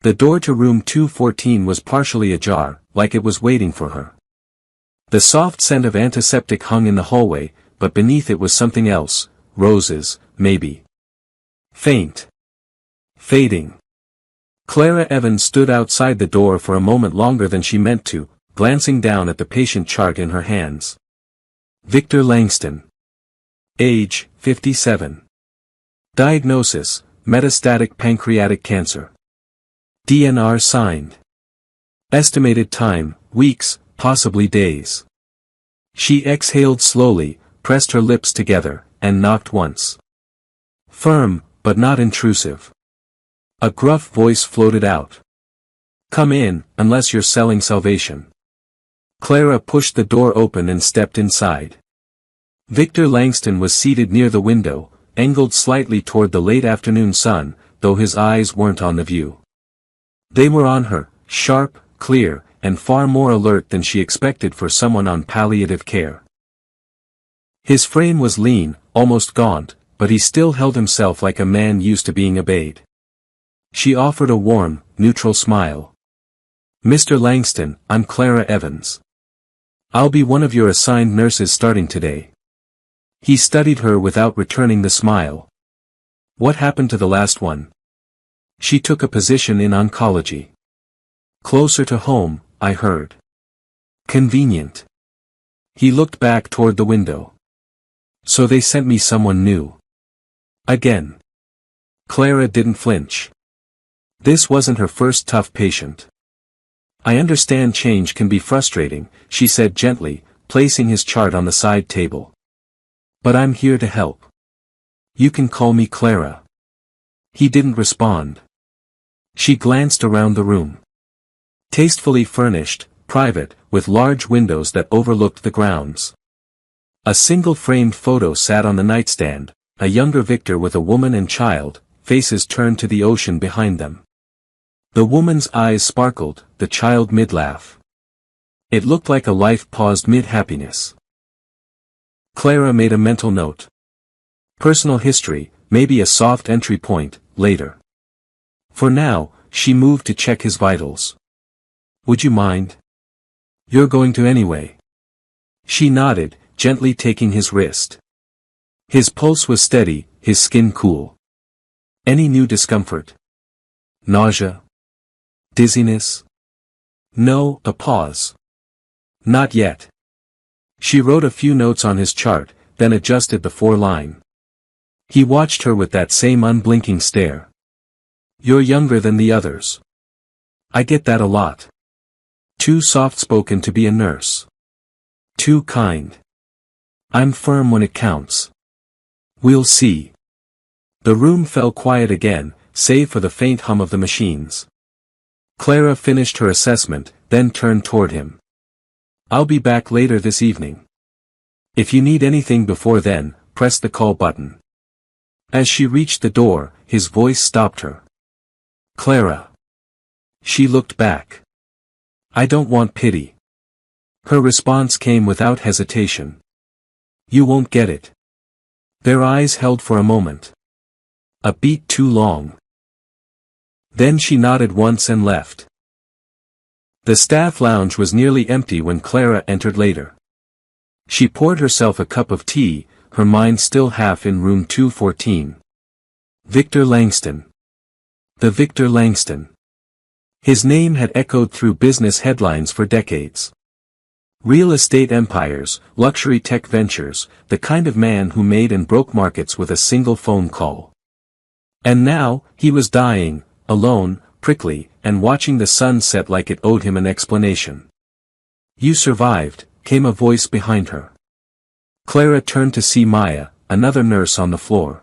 The door to room 214 was partially ajar, like it was waiting for her. The soft scent of antiseptic hung in the hallway, but beneath it was something else, roses, maybe. Faint. Fading. Clara Evans stood outside the door for a moment longer than she meant to, glancing down at the patient chart in her hands. Victor Langston. Age, 57. Diagnosis, metastatic pancreatic cancer. DNR signed. Estimated time, weeks, possibly days. She exhaled slowly, pressed her lips together, and knocked once. Firm, but not intrusive. A gruff voice floated out. Come in, unless you're selling salvation. Clara pushed the door open and stepped inside. Victor Langston was seated near the window, angled slightly toward the late afternoon sun, though his eyes weren't on the view. They were on her, sharp, clear, and far more alert than she expected for someone on palliative care. His frame was lean, almost gaunt, but he still held himself like a man used to being obeyed. She offered a warm, neutral smile. Mr. Langston, I'm Clara Evans. I'll be one of your assigned nurses starting today. He studied her without returning the smile. What happened to the last one? She took a position in oncology. Closer to home, I heard. Convenient. He looked back toward the window. So they sent me someone new. Again. Clara didn't flinch. This wasn't her first tough patient. I understand change can be frustrating, she said gently, placing his chart on the side table. But I'm here to help. You can call me Clara. He didn't respond. She glanced around the room. Tastefully furnished, private, with large windows that overlooked the grounds. A single framed photo sat on the nightstand, a younger Victor with a woman and child, faces turned to the ocean behind them. The woman's eyes sparkled, the child mid-laugh. It looked like a life paused mid-happiness. Clara made a mental note. Personal history, maybe a soft entry point, later. For now, she moved to check his vitals. Would you mind? You're going to anyway. She nodded, gently taking his wrist. His pulse was steady, his skin cool. Any new discomfort? Nausea? Dizziness? No, a pause. Not yet. She wrote a few notes on his chart, then adjusted the 4-line. He watched her with that same unblinking stare. You're younger than the others. I get that a lot. Too soft-spoken to be a nurse. Too kind. I'm firm when it counts. We'll see. The room fell quiet again, save for the faint hum of the machines. Clara finished her assessment, then turned toward him. I'll be back later this evening. If you need anything before then, press the call button. As she reached the door, his voice stopped her. Clara. She looked back. I don't want pity. Her response came without hesitation. You won't get it. Their eyes held for a moment. A beat too long. Then she nodded once and left. The staff lounge was nearly empty when Clara entered later. She poured herself a cup of tea, her mind still half in room 214. Victor Langston. The Victor Langston. His name had echoed through business headlines for decades. Real estate empires, luxury tech ventures, the kind of man who made and broke markets with a single phone call. And now, he was dying, alone, prickly, and watching the sun set like it owed him an explanation. You survived, came a voice behind her. Clara turned to see Maya, another nurse on the floor.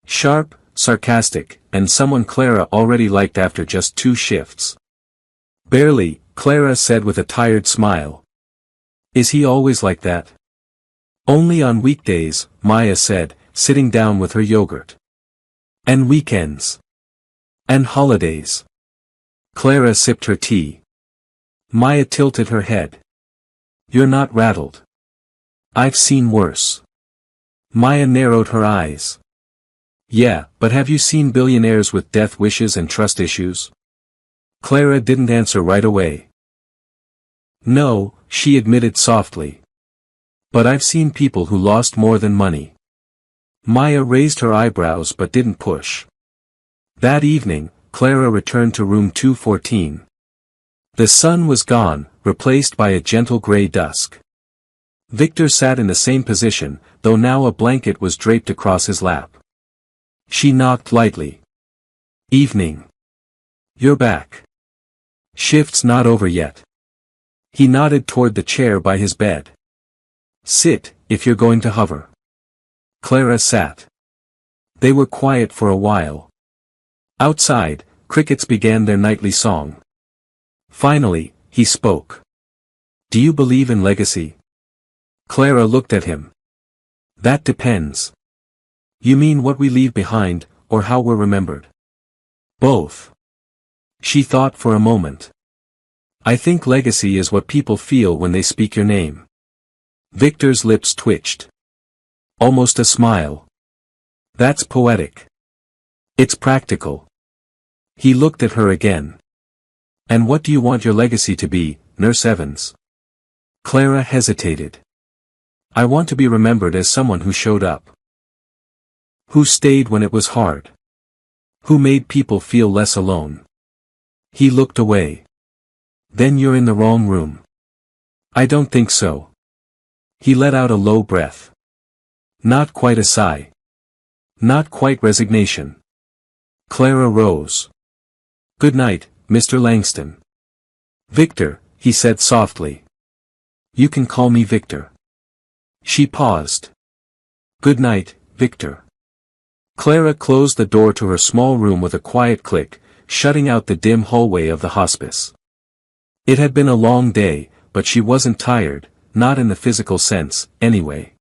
Sharp, sarcastic, and someone Clara already liked after just 2 shifts. Barely, Clara said with a tired smile. Is he always like that? Only on weekdays, Maya said, sitting down with her yogurt. And weekends. And holidays. Clara sipped her tea. Maya tilted her head. You're not rattled. I've seen worse. Maya narrowed her eyes. Yeah, but have you seen billionaires with death wishes and trust issues? Clara didn't answer right away. No, she admitted softly. But I've seen people who lost more than money. Maya raised her eyebrows but didn't push. That evening, Clara returned to room 214. The sun was gone, replaced by a gentle gray dusk. Victor sat in the same position, though now a blanket was draped across his lap. She knocked lightly. Evening. You're back. Shift's not over yet. He nodded toward the chair by his bed. Sit, if you're going to hover. Clara sat. They were quiet for a while. Outside, crickets began their nightly song. Finally, he spoke. Do you believe in legacy? Clara looked at him. That depends. You mean what we leave behind, or how we're remembered? Both. She thought for a moment. I think legacy is what people feel when they speak your name. Victor's lips twitched. Almost a smile. That's poetic. It's practical. He looked at her again. And what do you want your legacy to be, Nurse Evans? Clara hesitated. I want to be remembered as someone who showed up. Who stayed when it was hard. Who made people feel less alone. He looked away. Then you're in the wrong room. I don't think so. He let out a low breath. Not quite a sigh. Not quite resignation. Clara rose. Good night, Mr. Langston. Victor, he said softly. You can call me Victor. She paused. Good night, Victor. Clara closed the door to her small room with a quiet click, shutting out the dim hallway of the hospice. It had been a long day, but she wasn't tired, not in the physical sense, anyway.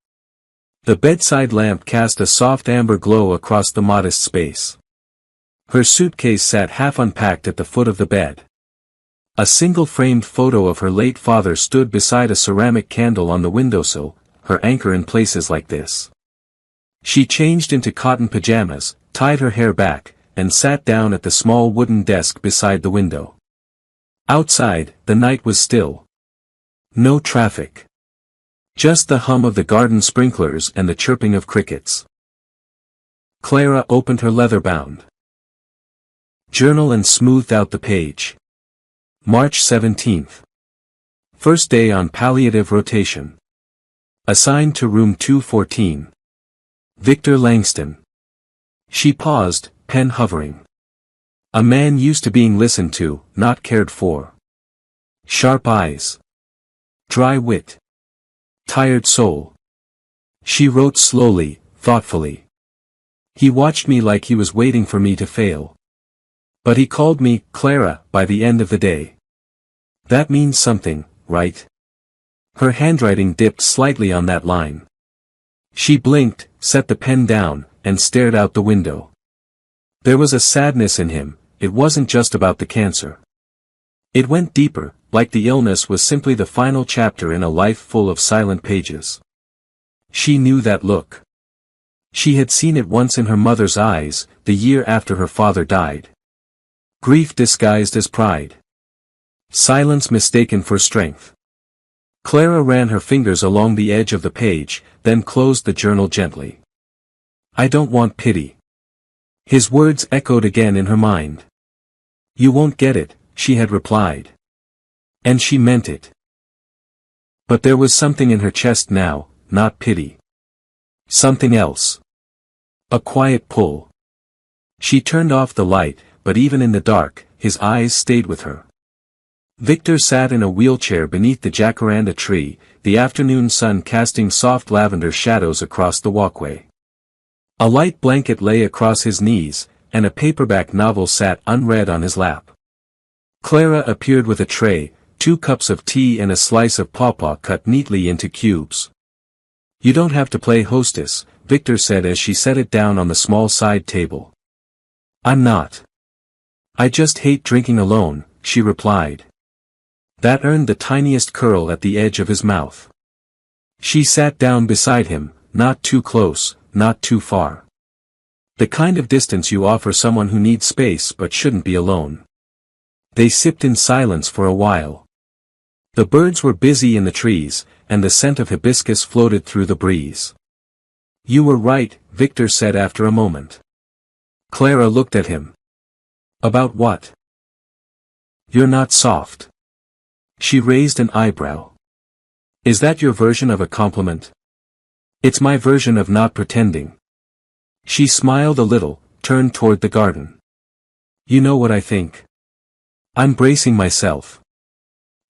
The bedside lamp cast a soft amber glow across the modest space. Her suitcase sat half unpacked at the foot of the bed. A single framed photo of her late father stood beside a ceramic candle on the windowsill, her anchor in places like this. She changed into cotton pajamas, tied her hair back, and sat down at the small wooden desk beside the window. Outside, the night was still. No traffic. Just the hum of the garden sprinklers and the chirping of crickets. Clara opened her leather-bound journal and smoothed out the page. March 17th. First day on palliative rotation. Assigned to room 214. Victor Langston. She paused, pen hovering. A man used to being listened to, not cared for. Sharp eyes. Dry wit. Tired soul. She wrote slowly, thoughtfully. He watched me like he was waiting for me to fail. But he called me, Clara, by the end of the day. That means something, right? Her handwriting dipped slightly on that line. She blinked, set the pen down, and stared out the window. There was a sadness in him, it wasn't just about the cancer. It went deeper, like the illness was simply the final chapter in a life full of silent pages. She knew that look. She had seen it once in her mother's eyes, the year after her father died. Grief disguised as pride. Silence mistaken for strength. Clara ran her fingers along the edge of the page, then closed the journal gently. I don't want pity. His words echoed again in her mind. You won't get it, she had replied. And she meant it. But there was something in her chest now, not pity. Something else. A quiet pull. She turned off the light, but even in the dark, his eyes stayed with her. Victor sat in a wheelchair beneath the jacaranda tree, the afternoon sun casting soft lavender shadows across the walkway. A light blanket lay across his knees, and a paperback novel sat unread on his lap. Clara appeared with a tray, 2 cups of tea and a slice of pawpaw cut neatly into cubes. You don't have to play hostess, Victor said as she set it down on the small side table. I'm not. I just hate drinking alone, she replied. That earned the tiniest curl at the edge of his mouth. She sat down beside him, not too close, not too far. The kind of distance you offer someone who needs space but shouldn't be alone. They sipped in silence for a while. The birds were busy in the trees, and the scent of hibiscus floated through the breeze. "You were right," Victor said after a moment. Clara looked at him. "About what?" "You're not soft." She raised an eyebrow. "Is that your version of a compliment?" "It's my version of not pretending." She smiled a little, turned toward the garden. "You know what I think? I'm bracing myself.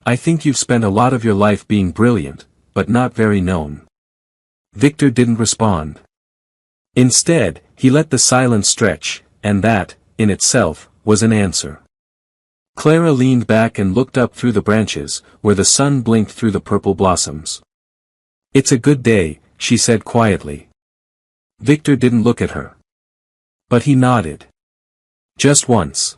I think you've spent a lot of your life being brilliant, but not very known." Victor didn't respond. Instead, he let the silence stretch, and that, in itself, was an answer. Clara leaned back and looked up through the branches, where the sun blinked through the purple blossoms. "It's a good day," she said quietly. Victor didn't look at her. But he nodded. Just once.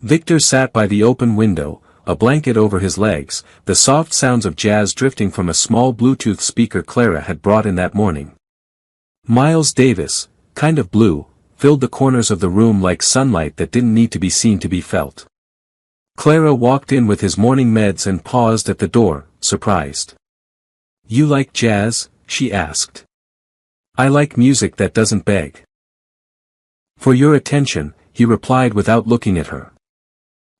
Victor sat by the open window, a blanket over his legs, the soft sounds of jazz drifting from a small Bluetooth speaker Clara had brought in that morning. Miles Davis, kind of blue, filled the corners of the room like sunlight that didn't need to be seen to be felt. Clara walked in with his morning meds and paused at the door, surprised. "You like jazz?" she asked. "I like music that doesn't beg." "For your attention," he replied without looking at her.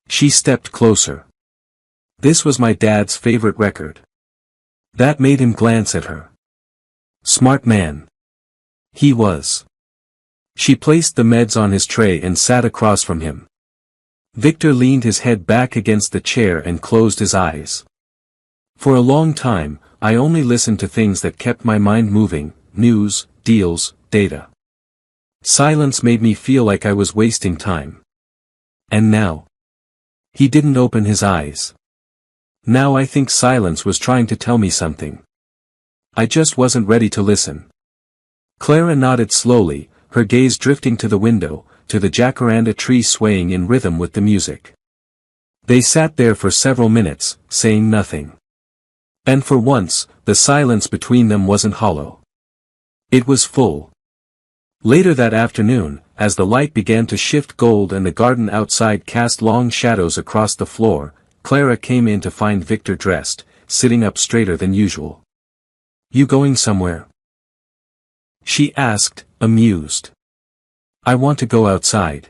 She stepped closer. "This was my dad's favorite record." That made him glance at her. Smart man. He was. She placed the meds on his tray and sat across from him. Victor leaned his head back against the chair and closed his eyes. "For a long time, I only listened to things that kept my mind moving, news, deals, data. Silence made me feel like I was wasting time. And now?" He didn't open his eyes. "Now I think silence was trying to tell me something. I just wasn't ready to listen." Clara nodded slowly, her gaze drifting to the window, to the jacaranda tree swaying in rhythm with the music. They sat there for several minutes, saying nothing. And for once, the silence between them wasn't hollow. It was full. Later that afternoon, as the light began to shift gold and the garden outside cast long shadows across the floor, Clara came in to find Victor dressed, sitting up straighter than usual. "You going somewhere?" she asked, amused. "I want to go outside."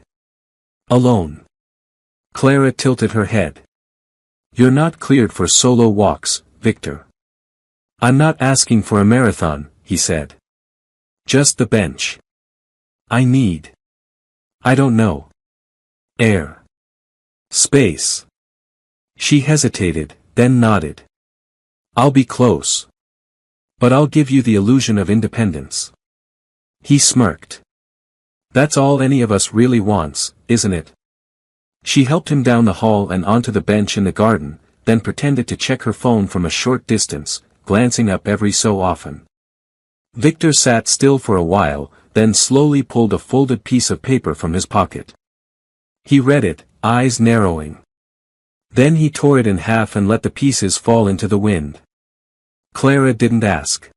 "Alone?" Clara tilted her head. "You're not cleared for solo walks, Victor." "I'm not asking for a marathon," he said. "Just the bench. I don't know. Air. Space." She hesitated, then nodded. "I'll be close. But I'll give you the illusion of independence." He smirked. "That's all any of us really wants, isn't it?" She helped him down the hall and onto the bench in the garden, then pretended to check her phone from a short distance, glancing up every so often. Victor sat still for a while, then slowly pulled a folded piece of paper from his pocket. He read it, eyes narrowing. Then he tore it in half and let the pieces fall into the wind. Clara didn't ask.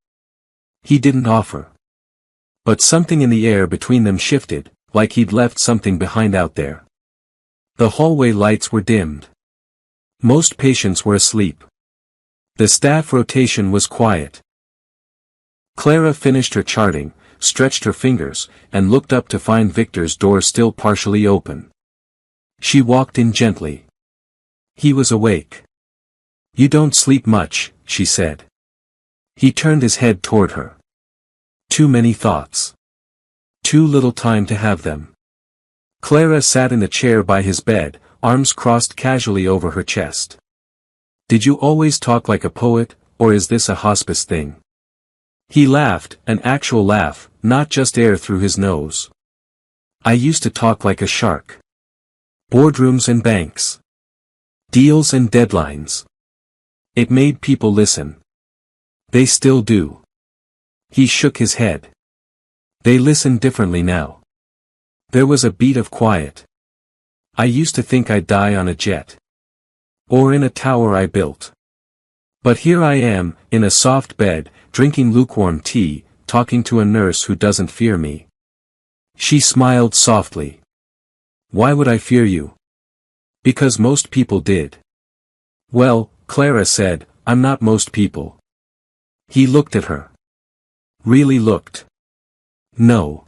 He didn't offer. But something in the air between them shifted, like he'd left something behind out there. The hallway lights were dimmed. Most patients were asleep. The staff rotation was quiet. Clara finished her charting, stretched her fingers, and looked up to find Victor's door still partially open. She walked in gently. He was awake. "You don't sleep much," she said. He turned his head toward her. "Too many thoughts. Too little time to have them." Clara sat in the chair by his bed, arms crossed casually over her chest. "Did you always talk like a poet, or is this a hospice thing?" He laughed, an actual laugh, not just air through his nose. "I used to talk like a shark. Boardrooms and banks. Deals and deadlines. It made people listen. They still do." He shook his head. "They listen differently now. There was a beat of quiet. I used to think I'd die on a jet. Or in a tower I built. But here I am, in a soft bed, drinking lukewarm tea, talking to a nurse who doesn't fear me." She smiled softly. "Why would I fear you?" Because most people did. Well, Clara said, I'm not most people. He looked at her. Really looked. No.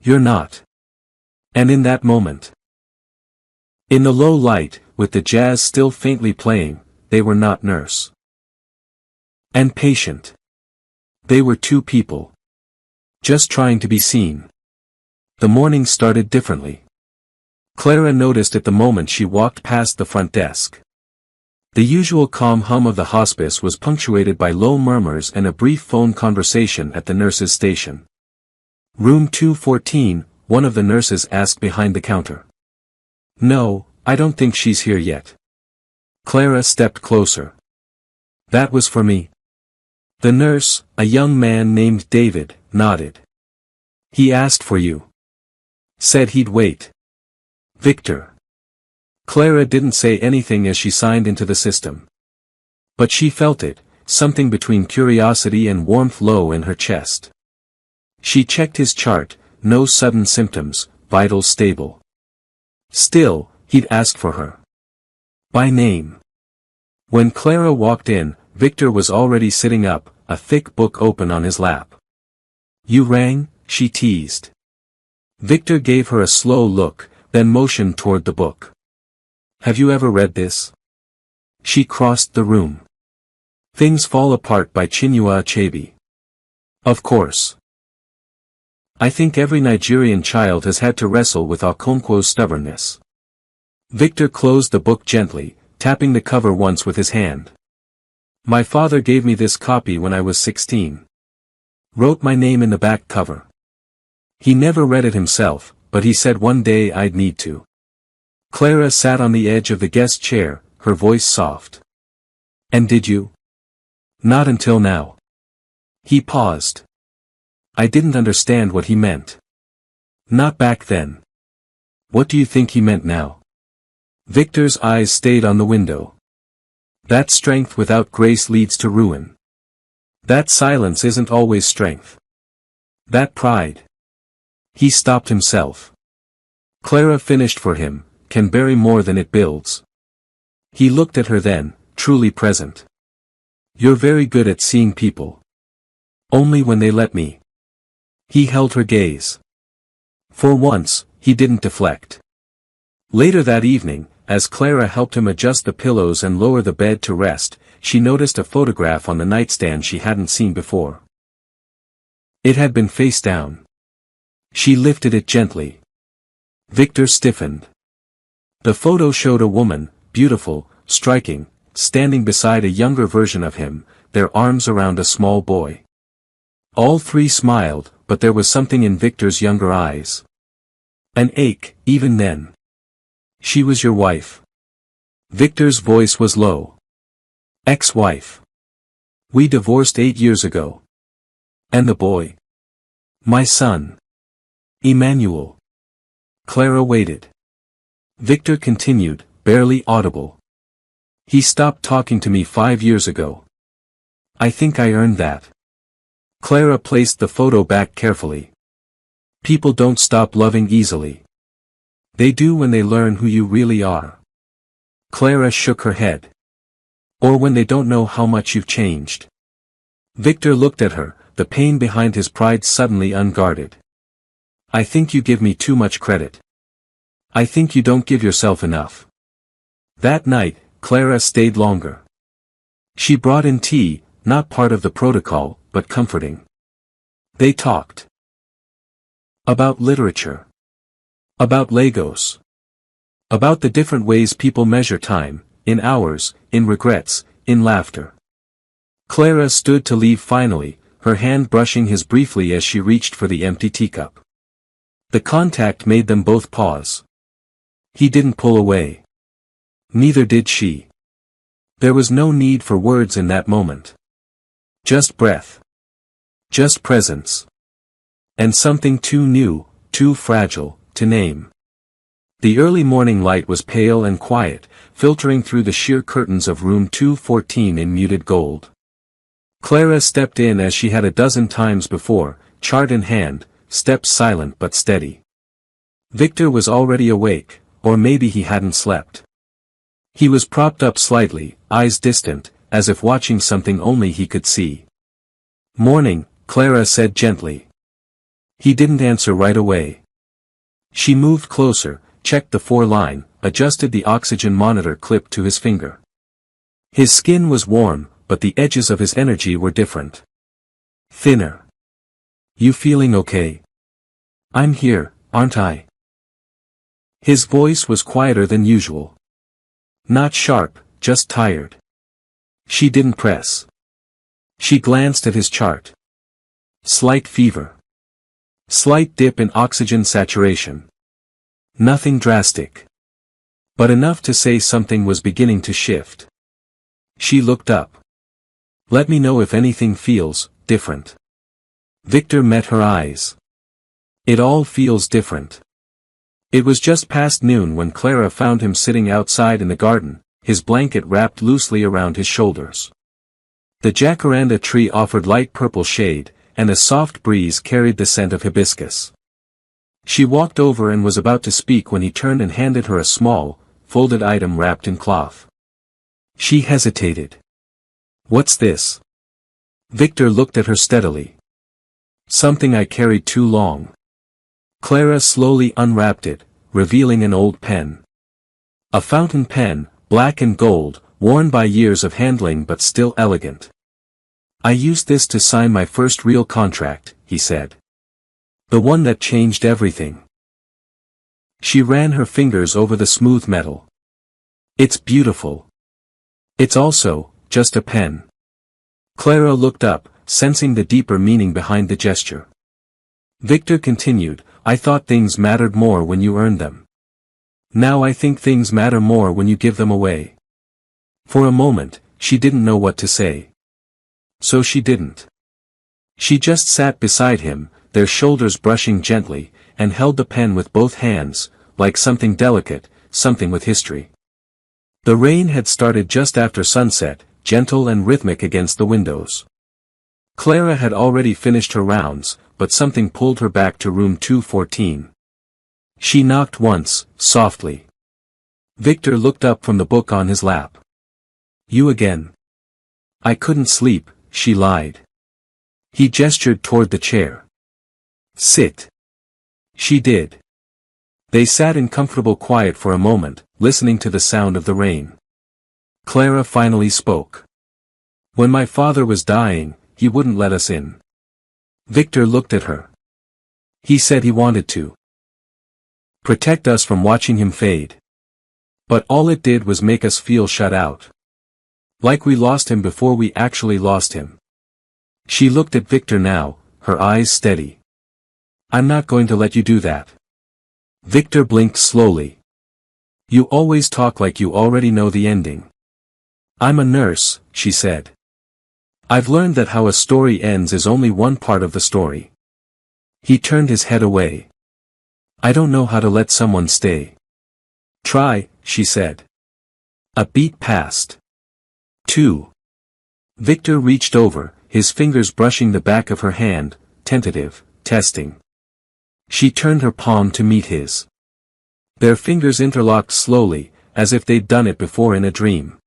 You're not. And in that moment. In the low light, with the jazz still faintly playing, they were not nurse. And patient. They were two people. Just trying to be seen. The morning started differently. Clara noticed at the moment she walked past the front desk. The usual calm hum of the hospice was punctuated by low murmurs and a brief phone conversation at the nurse's station. Room 214, one of the nurses asked behind the counter. No, I don't think she's here yet. Clara stepped closer. That was for me. The nurse, a young man named David, nodded. He asked for you. Said he'd wait. Victor. Clara didn't say anything as she signed into the system. But she felt it, something between curiosity and warmth low in her chest. She checked his chart, no sudden symptoms, vitals stable. Still, he'd asked for her. By name. When Clara walked in, Victor was already sitting up, a thick book open on his lap. You rang? She teased. Victor gave her a slow look, then motioned toward the book. Have you ever read this? She crossed the room. Things Fall Apart by Chinua Achebe. Of course. I think every Nigerian child has had to wrestle with Okonkwo's stubbornness. Victor closed the book gently, tapping the cover once with his hand. My father gave me this copy when I was 16. Wrote my name in the back cover. He never read it himself, but he said one day I'd need to. Clara sat on the edge of the guest chair, her voice soft. And did you? Not until now. He paused. I didn't understand what he meant. Not back then. What do you think he meant now? Victor's eyes stayed on the window. That strength without grace leads to ruin. That silence isn't always strength. That pride. He stopped himself. Clara finished for him, can bury more than it builds. He looked at her then, truly present. You're very good at seeing people. Only when they let me. He held her gaze. For once, he didn't deflect. Later that evening, as Clara helped him adjust the pillows and lower the bed to rest, she noticed a photograph on the nightstand she hadn't seen before. It had been face down. She lifted it gently. Victor stiffened. The photo showed a woman, beautiful, striking, standing beside a younger version of him, their arms around a small boy. All three smiled, but there was something in Victor's younger eyes. An ache, even then. She was your wife. Victor's voice was low. Ex-wife. We divorced 8 years ago. And the boy? My son. Emmanuel. Clara waited. Victor continued, barely audible. He stopped talking to me 5 years ago. I think I earned that. Clara placed the photo back carefully. People don't stop loving easily. They do when they learn who you really are. Clara shook her head. Or when they don't know how much you've changed. Victor looked at her, the pain behind his pride suddenly unguarded. I think you give me too much credit. I think you don't give yourself enough. That night, Clara stayed longer. She brought in tea, not part of the protocol, but comforting. They talked. About literature. About Lagos. About the different ways people measure time, in hours, in regrets, in laughter. Clara stood to leave finally, her hand brushing his briefly as she reached for the empty teacup. The contact made them both pause. He didn't pull away. Neither did she. There was no need for words in that moment. Just breath. Just presence. And something too new, too fragile, to name. The early morning light was pale and quiet, filtering through the sheer curtains of room 214 in muted gold. Clara stepped in as she had a dozen times before, chart in hand, steps silent but steady. Victor was already awake, or maybe he hadn't slept. He was propped up slightly, eyes distant, as if watching something only he could see. "Morning," Clara said gently. He didn't answer right away. She moved closer, checked the 4-line, adjusted the oxygen monitor clip to his finger. His skin was warm, but the edges of his energy were different. Thinner. "You feeling okay?" "I'm here, aren't I?" His voice was quieter than usual. Not sharp, just tired. She didn't press. She glanced at his chart. Slight fever. Slight dip in oxygen saturation. Nothing drastic. But enough to say something was beginning to shift. She looked up. "Let me know if anything feels different." Victor met her eyes. "It all feels different." It was just past noon when Clara found him sitting outside in the garden, his blanket wrapped loosely around his shoulders. The jacaranda tree offered light purple shade, and a soft breeze carried the scent of hibiscus. She walked over and was about to speak when he turned and handed her a small, folded item wrapped in cloth. She hesitated. "What's this?" Victor looked at her steadily. "Something I carried too long." Clara slowly unwrapped it, revealing an old pen. A fountain pen, black and gold, worn by years of handling but still elegant. "I used this to sign my first real contract," he said. "The one that changed everything." She ran her fingers over the smooth metal. "It's beautiful. It's also just a pen." Clara looked up, sensing the deeper meaning behind the gesture. Victor continued, "I thought things mattered more when you earned them. Now I think things matter more when you give them away." For a moment, she didn't know what to say. So she didn't. She just sat beside him, their shoulders brushing gently, and held the pen with both hands, like something delicate, something with history. The rain had started just after sunset, gentle and rhythmic against the windows. Clara had already finished her rounds, but something pulled her back to room 214. She knocked once, softly. Victor looked up from the book on his lap. "You again?" "I couldn't sleep," she lied. He gestured toward the chair. "Sit." She did. They sat in comfortable quiet for a moment, listening to the sound of the rain. Clara finally spoke. "When my father was dying, he wouldn't let us in." Victor looked at her. "He said he wanted to protect us from watching him fade. But all it did was make us feel shut out. Like we lost him before we actually lost him." She looked at Victor now, her eyes steady. "I'm not going to let you do that." Victor blinked slowly. "You always talk like you already know the ending." "I'm a nurse," she said. "I've learned that how a story ends is only one part of the story." He turned his head away. "I don't know how to let someone stay." "Try," she said. A beat passed. 2. Victor reached over, his fingers brushing the back of her hand, tentative, testing. She turned her palm to meet his. Their fingers interlocked slowly, as if they'd done it before in a dream.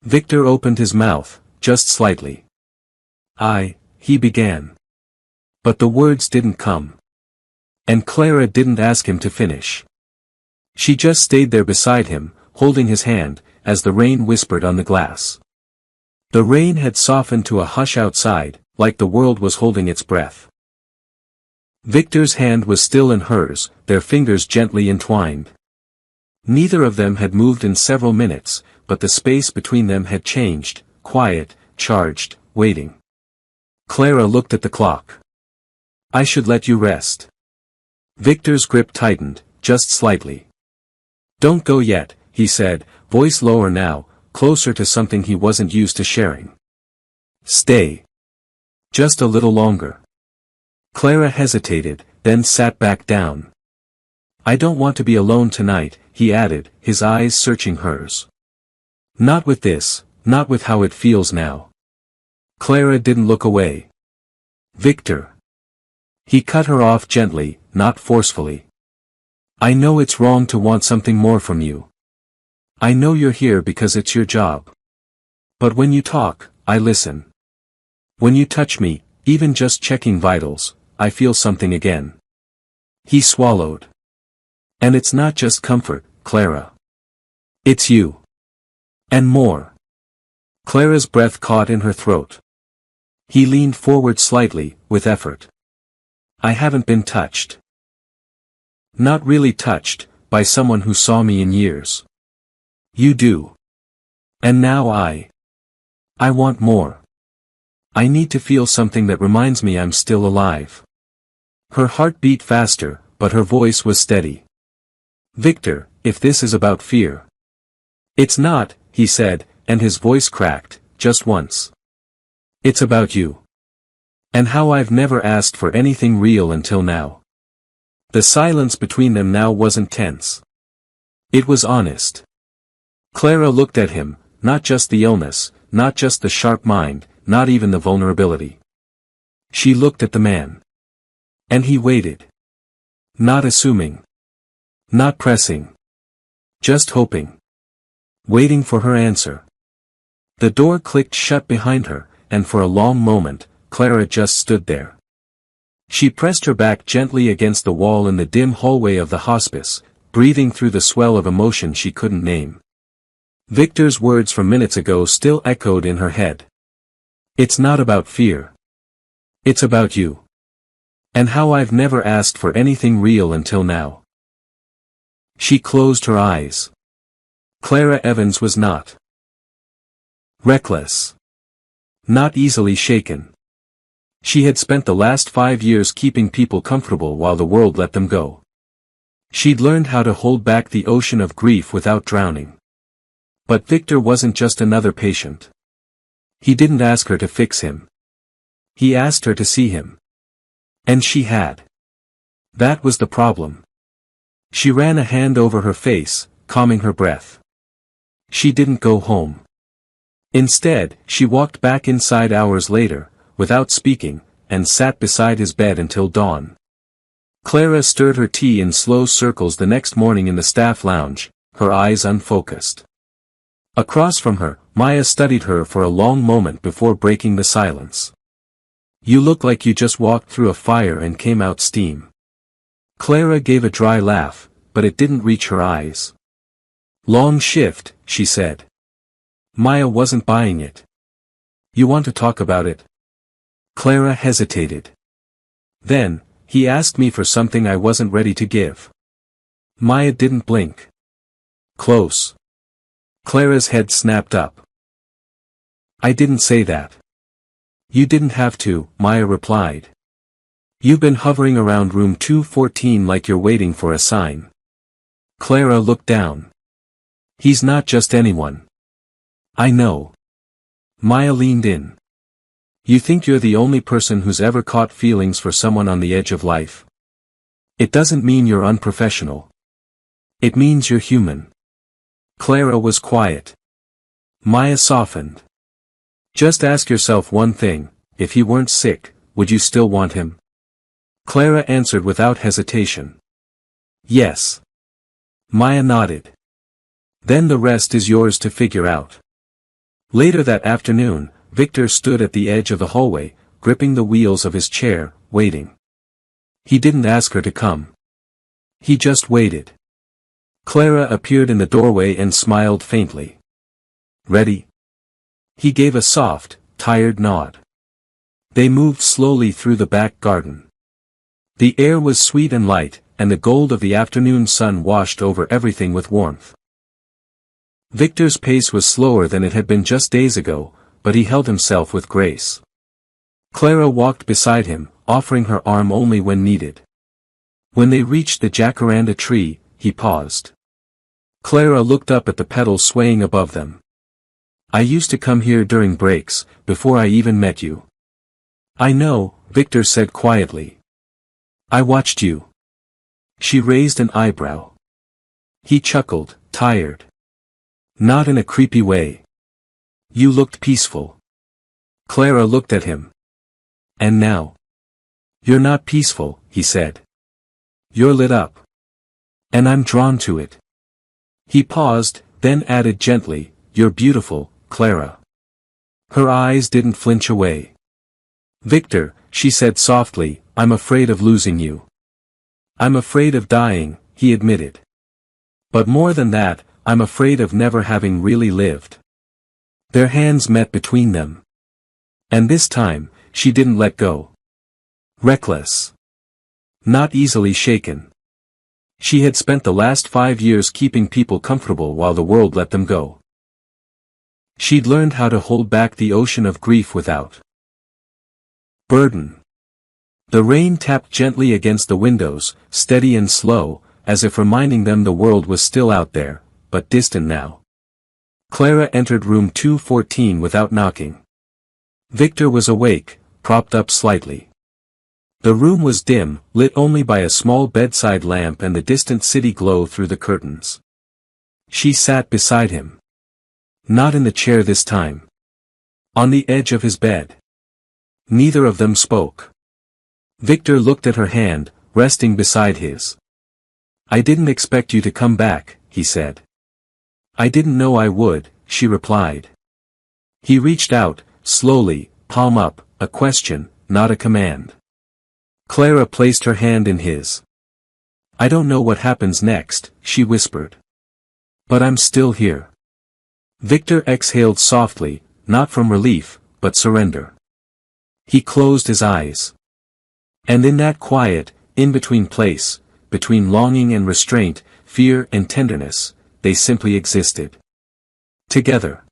Victor opened his mouth, just slightly. He began. But the words didn't come. And Clara didn't ask him to finish. She just stayed there beside him, holding his hand, as the rain whispered on the glass. The rain had softened to a hush outside, like the world was holding its breath. Victor's hand was still in hers, their fingers gently entwined. Neither of them had moved in several minutes, but the space between them had changed, quiet, charged, waiting. Clara looked at the clock. "I should let you rest." Victor's grip tightened, just slightly. "Don't go yet," he said, voice lower now, closer to something he wasn't used to sharing. "Stay. Just a little longer." Clara hesitated, then sat back down. "I don't want to be alone tonight," he added, his eyes searching hers. "Not with this, not with how it feels now." Clara didn't look away. "Victor." He cut her off gently, not forcefully. I know it's wrong to want something more from you. I know you're here because it's your job. But when you talk, I listen. When you touch me, even just checking vitals, I feel something again. He swallowed. And it's not just comfort, Clara. It's you. And more. Clara's breath caught in her throat. He leaned forward slightly, with effort. I haven't been touched. Not really touched, by someone who saw me in years. You do. And now I want more. I need to feel something that reminds me I'm still alive. Her heart beat faster, but her voice was steady. Victor, if this is about fear. It's not, he said, and his voice cracked, just once. It's about you. And how I've never asked for anything real until now. The silence between them now wasn't tense. It was honest. Clara looked at him, not just the illness, not just the sharp mind, not even the vulnerability. She looked at the man. And he waited. Not assuming. Not pressing. Just hoping. Waiting for her answer. The door clicked shut behind her, and for a long moment, Clara just stood there. She pressed her back gently against the wall in the dim hallway of the hospice, breathing through the swell of emotion she couldn't name. Victor's words from minutes ago still echoed in her head. It's not about fear. It's about you. And how I've never asked for anything real until now. She closed her eyes. Clara Evans was not reckless. Not easily shaken. She had spent the last 5 years keeping people comfortable while the world let them go. She'd learned how to hold back the ocean of grief without drowning. But Victor wasn't just another patient. He didn't ask her to fix him. He asked her to see him. And she had. That was the problem. She ran a hand over her face, calming her breath. She didn't go home. Instead, she walked back inside hours later, without speaking, and sat beside his bed until dawn. Clara stirred her tea in slow circles the next morning in the staff lounge, her eyes unfocused. Across from her, Maya studied her for a long moment before breaking the silence. You look like you just walked through a fire and came out steam. Clara gave a dry laugh, but it didn't reach her eyes. Long shift, she said. Maya wasn't buying it. You want to talk about it? Clara hesitated. Then, he asked me for something I wasn't ready to give. Maya didn't blink. Close. Clara's head snapped up. I didn't say that. You didn't have to, Maya replied. You've been hovering around room 214 like you're waiting for a sign. Clara looked down. He's not just anyone. I know. Maya leaned in. You think you're the only person who's ever caught feelings for someone on the edge of life. It doesn't mean you're unprofessional. It means you're human. Clara was quiet. Maya softened. Just ask yourself one thing, if he weren't sick, would you still want him? Clara answered without hesitation. Yes. Maya nodded. Then the rest is yours to figure out. Later that afternoon, Victor stood at the edge of the hallway, gripping the wheels of his chair, waiting. He didn't ask her to come. He just waited. Clara appeared in the doorway and smiled faintly. Ready? He gave a soft, tired nod. They moved slowly through the back garden. The air was sweet and light, and the gold of the afternoon sun washed over everything with warmth. Victor's pace was slower than it had been just days ago, but he held himself with grace. Clara walked beside him, offering her arm only when needed. When they reached the jacaranda tree, he paused. Clara looked up at the petals swaying above them. I used to come here during breaks, before I even met you. I know, Victor said quietly. I watched you. She raised an eyebrow. He chuckled, tired. Not in a creepy way. You looked peaceful. Clara looked at him. And now? You're not peaceful, he said. You're lit up. And I'm drawn to it. He paused, then added gently, "You're beautiful, Clara." Her eyes didn't flinch away. "Victor," she said softly, "I'm afraid of losing you." "I'm afraid of dying," he admitted. "But more than that, I'm afraid of never having really lived." Their hands met between them. And this time, she didn't let go. Reckless. Not easily shaken. She had spent the last 5 years keeping people comfortable while the world let them go. She'd learned how to hold back the ocean of grief without burden. The rain tapped gently against the windows, steady and slow, as if reminding them the world was still out there, but distant now. Clara entered room 214 without knocking. Victor was awake, propped up slightly. The room was dim, lit only by a small bedside lamp and the distant city glow through the curtains. She sat beside him. Not in the chair this time. On the edge of his bed. Neither of them spoke. Victor looked at her hand, resting beside his. "I didn't expect you to come back," he said. "I didn't know I would," she replied. He reached out, slowly, palm up, a question, not a command. Clara placed her hand in his. "I don't know what happens next," she whispered. "But I'm still here." Victor exhaled softly, not from relief, but surrender. He closed his eyes. And in that quiet, in-between place, between longing and restraint, fear and tenderness, they simply existed. Together.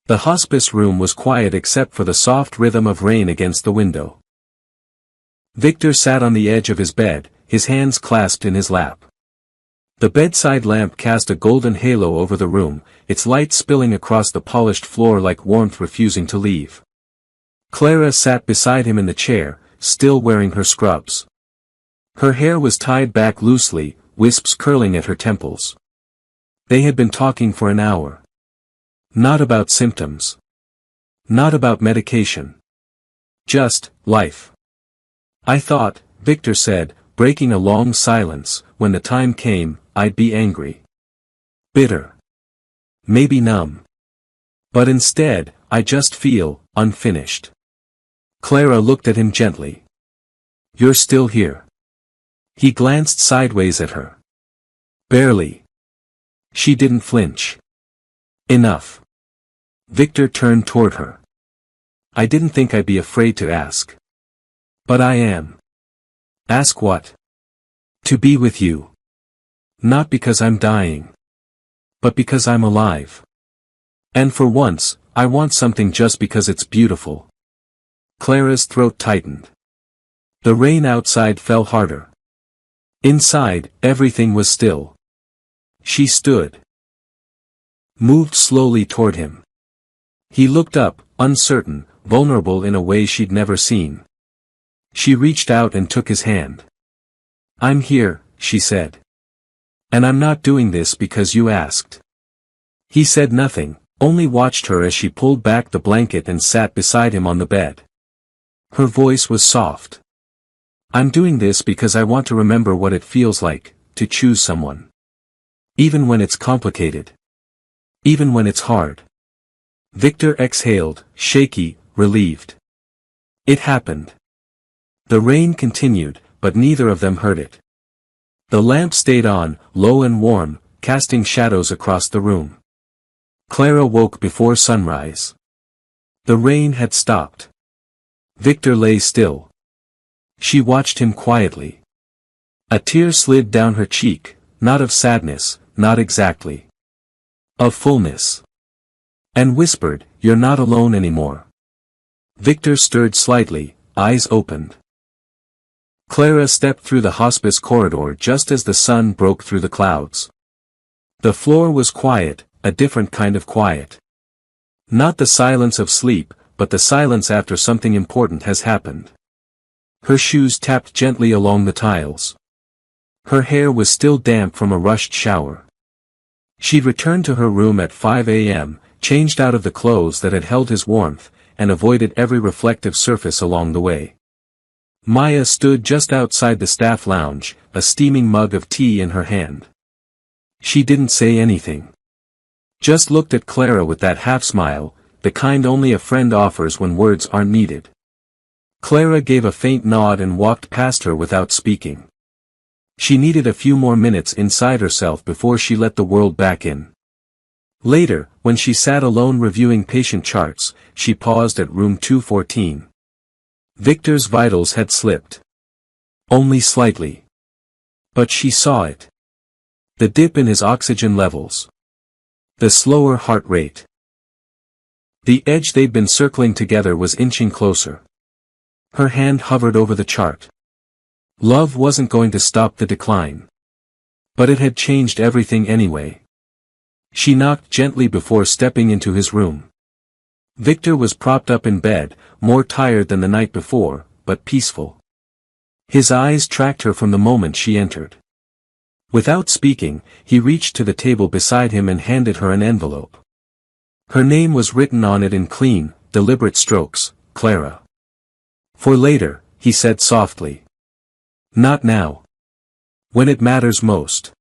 The hospice room was quiet except for the soft rhythm of rain against the window. Victor sat on the edge of his bed, his hands clasped in his lap. The bedside lamp cast a golden halo over the room, its light spilling across the polished floor like warmth refusing to leave. Clara sat beside him in the chair, still wearing her scrubs. Her hair was tied back loosely, wisps curling at her temples. They had been talking for an hour. Not about symptoms. Not about medication. Just life. "I thought," Victor said, breaking a long silence, "when the time came, I'd be angry. Bitter. Maybe numb. But instead, I just feel unfinished." Clara looked at him gently. "You're still here." He glanced sideways at her. Barely. She didn't flinch. "Enough." Victor turned toward her. "I didn't think I'd be afraid to ask. But I am." "Ask what?" "To be with you. Not because I'm dying. But because I'm alive. And for once, I want something just because it's beautiful." Clara's throat tightened. The rain outside fell harder. Inside, everything was still. She stood. Moved slowly toward him. He looked up, uncertain, vulnerable in a way she'd never seen. She reached out and took his hand. "I'm here," she said. "And I'm not doing this because you asked." He said nothing, only watched her as she pulled back the blanket and sat beside him on the bed. Her voice was soft. "I'm doing this because I want to remember what it feels like, to choose someone. Even when it's complicated. Even when it's hard." Victor exhaled, shaky, relieved. It happened. The rain continued, but neither of them heard it. The lamp stayed on, low and warm, casting shadows across the room. Clara woke before sunrise. The rain had stopped. Victor lay still. She watched him quietly. A tear slid down her cheek, not of sadness, not exactly. Of fullness. And whispered, "You're not alone anymore." Victor stirred slightly, eyes opened. Clara stepped through the hospice corridor just as the sun broke through the clouds. The floor was quiet, a different kind of quiet. Not the silence of sleep, but the silence after something important has happened. Her shoes tapped gently along the tiles. Her hair was still damp from a rushed shower. She'd returned to her room at 5 a.m., changed out of the clothes that had held his warmth, and avoided every reflective surface along the way. Maya stood just outside the staff lounge, a steaming mug of tea in her hand. She didn't say anything. Just looked at Clara with that half-smile, the kind only a friend offers when words aren't needed. Clara gave a faint nod and walked past her without speaking. She needed a few more minutes inside herself before she let the world back in. Later, when she sat alone reviewing patient charts, she paused at room 214. Victor's vitals had slipped. Only slightly. But she saw it. The dip in his oxygen levels. The slower heart rate. The edge they'd been circling together was inching closer. Her hand hovered over the chart. Love wasn't going to stop the decline. But it had changed everything anyway. She knocked gently before stepping into his room. Victor was propped up in bed, more tired than the night before, but peaceful. His eyes tracked her from the moment she entered. Without speaking, he reached to the table beside him and handed her an envelope. Her name was written on it in clean, deliberate strokes, Clara. For later, he said softly. Not now. When it matters most.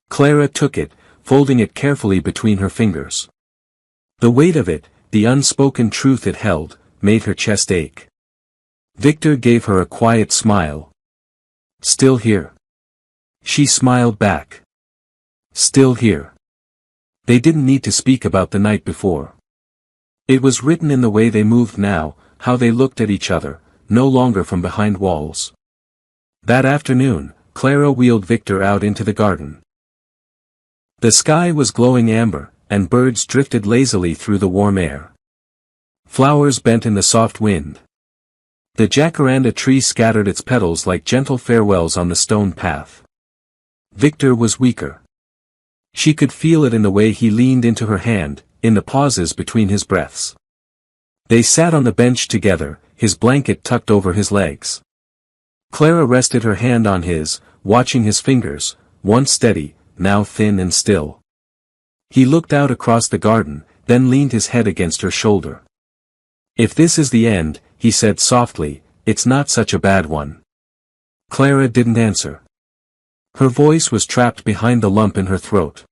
Clara took it, folding it carefully between her fingers. The weight of it, the unspoken truth it held, made her chest ache. Victor gave her a quiet smile. Still here? She smiled back. Still here. They didn't need to speak about the night before. It was written in the way they moved now, how they looked at each other, no longer from behind walls. That afternoon, Clara wheeled Victor out into the garden. The sky was glowing amber, and birds drifted lazily through the warm air. Flowers bent in the soft wind. The jacaranda tree scattered its petals like gentle farewells on the stone path. Victor was weaker. She could feel it in the way he leaned into her hand, in the pauses between his breaths. They sat on the bench together, his blanket tucked over his legs. Clara rested her hand on his, watching his fingers, once steady, now thin and still. He looked out across the garden, then leaned his head against her shoulder. If this is the end, he said softly, it's not such a bad one. Clara didn't answer. Her voice was trapped behind the lump in her throat.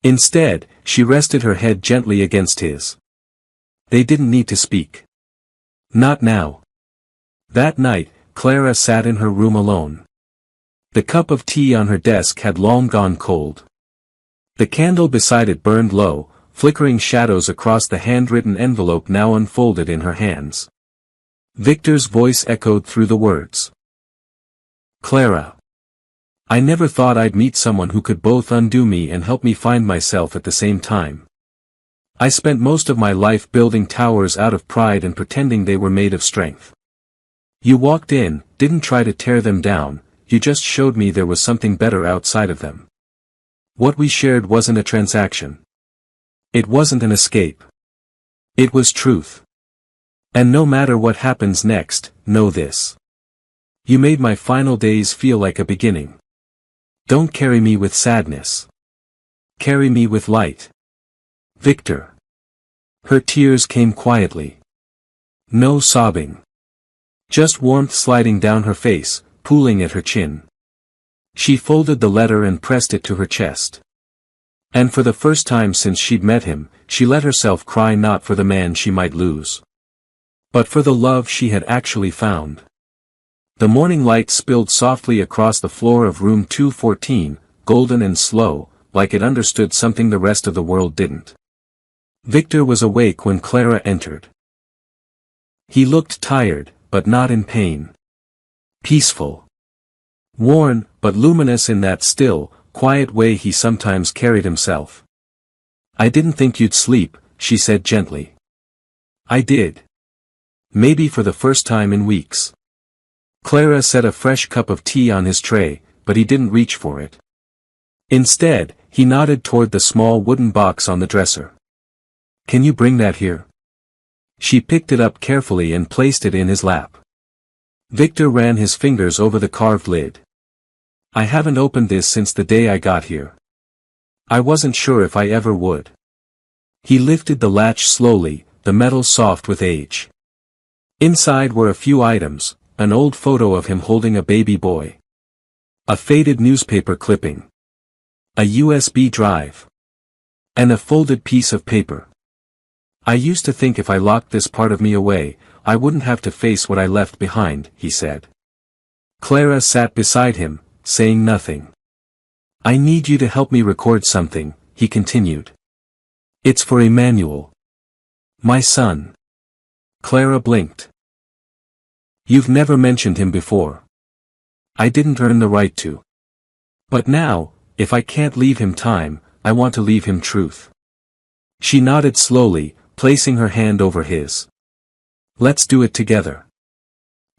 Instead, she rested her head gently against his. They didn't need to speak. Not now. That night, Clara sat in her room alone. The cup of tea on her desk had long gone cold. The candle beside it burned low, flickering shadows across the handwritten envelope now unfolded in her hands. Victor's voice echoed through the words. Clara. I never thought I'd meet someone who could both undo me and help me find myself at the same time. I spent most of my life building towers out of pride and pretending they were made of strength. You walked in, didn't try to tear them down, you just showed me there was something better outside of them. What we shared wasn't a transaction. It wasn't an escape. It was truth. And no matter what happens next, know this. You made my final days feel like a beginning. Don't carry me with sadness. Carry me with light. Victor. Her tears came quietly. No sobbing. Just warmth sliding down her face, pooling at her chin. She folded the letter and pressed it to her chest. And for the first time since she'd met him, she let herself cry not for the man she might lose, but for the love she had actually found. The morning light spilled softly across the floor of room 214, golden and slow, like it understood something the rest of the world didn't. Victor was awake when Clara entered. He looked tired, but not in pain. Peaceful. Worn, but luminous in that still, quiet way he sometimes carried himself. I didn't think you'd sleep, she said gently. I did. Maybe for the first time in weeks. Clara set a fresh cup of tea on his tray, but he didn't reach for it. Instead, he nodded toward the small wooden box on the dresser. Can you bring that here? She picked it up carefully and placed it in his lap. Victor ran his fingers over the carved lid. I haven't opened this since the day I got here. I wasn't sure if I ever would. He lifted the latch slowly, the metal soft with age. Inside were a few items, an old photo of him holding a baby boy. A faded newspaper clipping. A USB drive. And a folded piece of paper. I used to think if I locked this part of me away, I wouldn't have to face what I left behind, he said. Clara sat beside him, saying nothing. I need you to help me record something, he continued. It's for Emmanuel. My son. Clara blinked. You've never mentioned him before. I didn't earn the right to. But now, if I can't leave him time, I want to leave him truth. She nodded slowly, placing her hand over his. Let's do it together.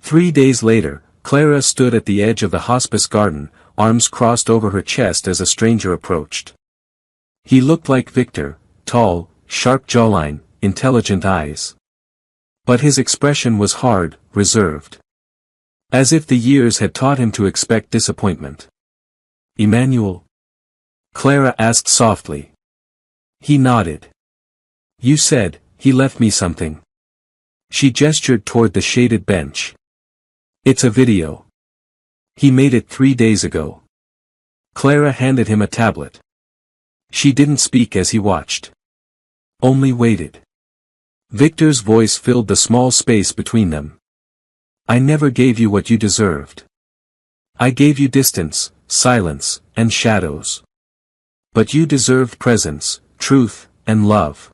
3 days later, Clara stood at the edge of the hospice garden, arms crossed over her chest as a stranger approached. He looked like Victor, tall, sharp jawline, intelligent eyes. But his expression was hard, reserved. As if the years had taught him to expect disappointment. Emmanuel? Clara asked softly. He nodded. You said, he left me something. She gestured toward the shaded bench. It's a video. He made it 3 days ago. Clara handed him a tablet. She didn't speak as he watched. Only waited. Victor's voice filled the small space between them. I never gave you what you deserved. I gave you distance, silence, and shadows. But you deserved presence, truth, and love.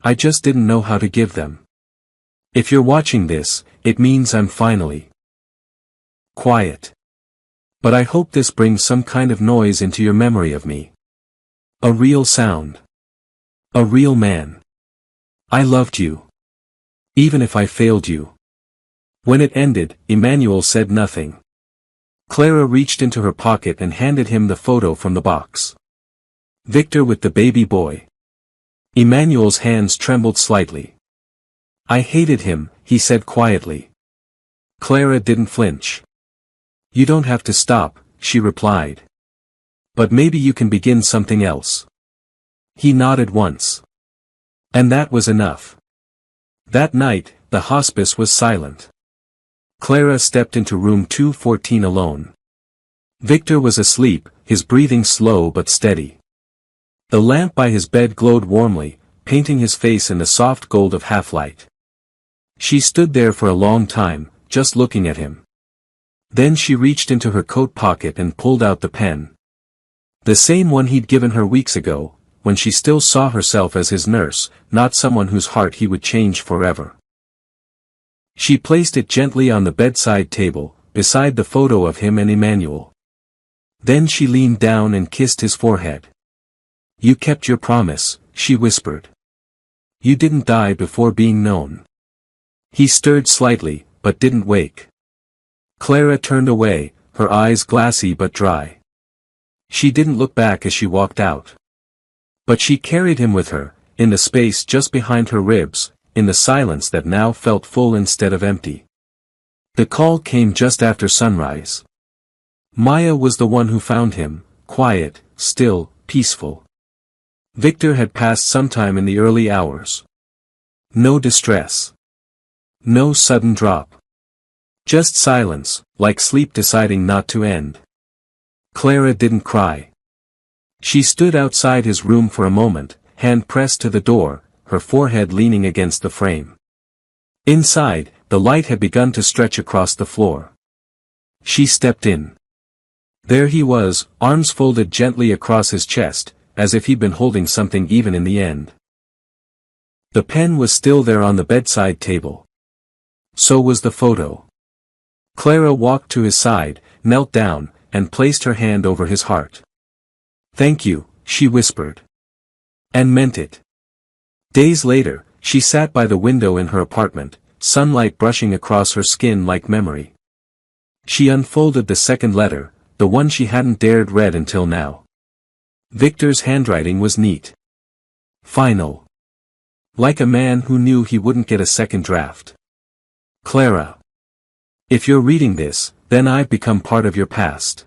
I just didn't know how to give them. If you're watching this, it means I'm finally quiet. But I hope this brings some kind of noise into your memory of me. A real sound. A real man. I loved you. Even if I failed you. When it ended, Emmanuel said nothing. Clara reached into her pocket and handed him the photo from the box. Victor with the baby boy. Emmanuel's hands trembled slightly. I hated him, he said quietly. Clara didn't flinch. You don't have to stop, she replied. But maybe you can begin something else. He nodded once. And that was enough. That night, the hospice was silent. Clara stepped into room 214 alone. Victor was asleep, his breathing slow but steady. The lamp by his bed glowed warmly, painting his face in the soft gold of half-light. She stood there for a long time, just looking at him. Then she reached into her coat pocket and pulled out the pen. The same one he'd given her weeks ago, when she still saw herself as his nurse, not someone whose heart he would change forever. She placed it gently on the bedside table, beside the photo of him and Emmanuel. Then she leaned down and kissed his forehead. You kept your promise, she whispered. You didn't die before being known. He stirred slightly, but didn't wake. Clara turned away, her eyes glassy but dry. She didn't look back as she walked out. But she carried him with her, in the space just behind her ribs, in the silence that now felt full instead of empty. The call came just after sunrise. Maya was the one who found him, quiet, still, peaceful. Victor had passed sometime in the early hours. No distress. No sudden drop. Just silence, like sleep deciding not to end. Clara didn't cry. She stood outside his room for a moment, hand pressed to the door, her forehead leaning against the frame. Inside, the light had begun to stretch across the floor. She stepped in. There he was, arms folded gently across his chest, as if he'd been holding something even in the end. The pen was still there on the bedside table. So was the photo. Clara walked to his side, knelt down, and placed her hand over his heart. Thank you, she whispered. And meant it. Days later, she sat by the window in her apartment, sunlight brushing across her skin like memory. She unfolded the second letter, the one she hadn't dared read until now. Victor's handwriting was neat. Final. Like a man who knew he wouldn't get a second draft. Clara. If you're reading this, then I've become part of your past.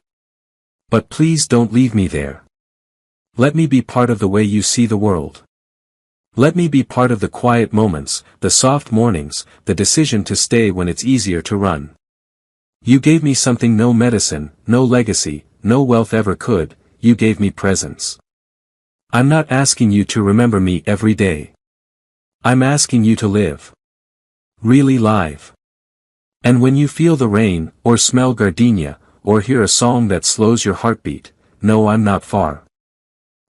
But please don't leave me there. Let me be part of the way you see the world. Let me be part of the quiet moments, the soft mornings, the decision to stay when it's easier to run. You gave me something no medicine, no legacy, no wealth ever could, you gave me presence. I'm not asking you to remember me every day. I'm asking you to live. Really live. And when you feel the rain, or smell gardenia, or hear a song that slows your heartbeat, know I'm not far.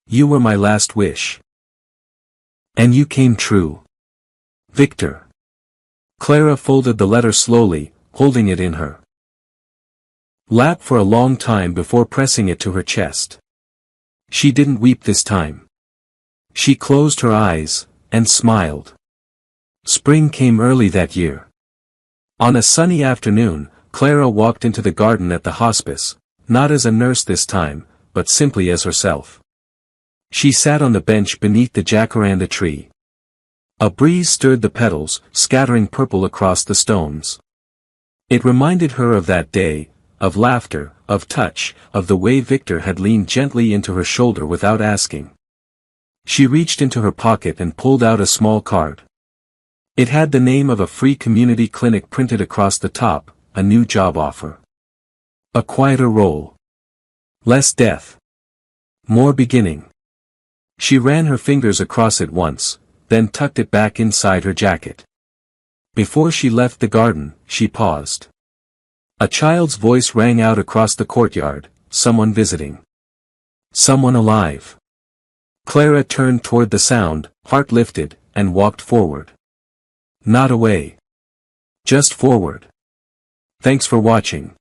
You were my last wish. And you came true. Victor. Clara folded the letter slowly, holding it in her lap for a long time before pressing it to her chest. She didn't weep this time. She closed her eyes, and smiled. Spring came early that year. On a sunny afternoon, Clara walked into the garden at the hospice, not as a nurse this time, but simply as herself. She sat on the bench beneath the jacaranda tree. A breeze stirred the petals, scattering purple across the stones. It reminded her of that day, of laughter, of touch, of the way Victor had leaned gently into her shoulder without asking. She reached into her pocket and pulled out a small card. It had the name of a free community clinic printed across the top, a new job offer. A quieter role. Less death. More beginning. She ran her fingers across it once, then tucked it back inside her jacket. Before she left the garden, she paused. A child's voice rang out across the courtyard, someone visiting. Someone alive. Clara turned toward the sound, heart lifted, and walked forward. Not away. Just forward. Thanks for watching.